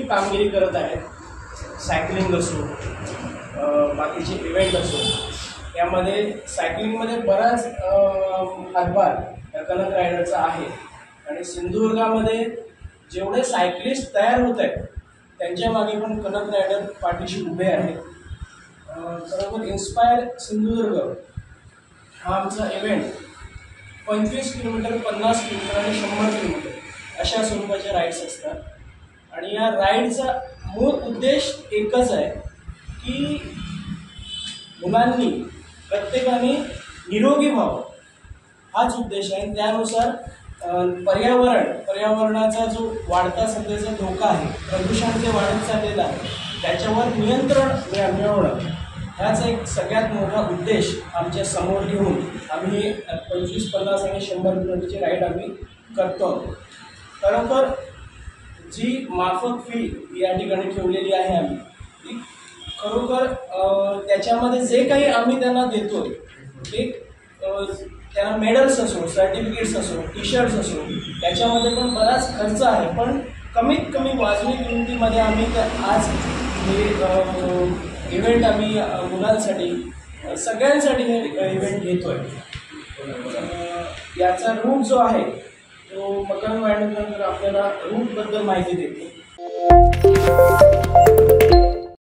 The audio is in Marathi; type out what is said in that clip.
कामगिरी करत आहेत. सायकलिंग असो, बाकीचे इव्हेंट असो, यामध्ये सायकलिंगमध्ये बराच हातभार कनक रायडरचा आहे. आणि सिंधुदुर्गामध्ये जेवढे सायकलिस्ट तयार होत आहेत त्यांच्या मागे पण कनक रायडर पाठीशी उभे आहेत. बरोबर इन्स्पायर सिंधुदुर्ग हा आमचा इव्हेंट 25 किलोमीटर, 50 किलोमीटर आणि 100 किलोमीटर अशा स्वरूपाचे राईड्स असतात. आणि या राईडचा मूळ उद्देश एकच आहे की मुलांनी प्रत्येकाने निरोगी व्हावं, हाच उद्देश आहे. त्यानुसार पर्यावरणाचा जो वाढता सध्याचा धोका आहे, प्रदूषण जे वाढत चाललेलं आहे, त्याच्यावर नियंत्रण मिळवणं ह्याचा एक सगळ्यात मोठा उद्देश आमच्या समोर घेऊन आम्ही 25, 50 आणि 100 किलोमीटरची राईड आम्ही करतो. खरोखर जी माफक फी या ठिकाणी ठेवलेली आहे आम्ही, ती खरोखर त्याच्यामध्ये जे काही आम्ही त्यांना देतो ते त्यांना मेडल्स असो, सर्टिफिकेट्स असो, टी-शर्ट्स असो, त्याच्यामध्ये पण बराच खर्च आहे. पण कमीत कमी वाजवी किमतीमध्ये आम्ही आज हे इव्हेंट आम्ही मुलांसाठी, सगळ्यांसाठी हे इव्हेंट घेतोय. याचा रूट जो आहे तो मकरंद वायंगणकर आपल्याला रूटबद्दल माहिती देते.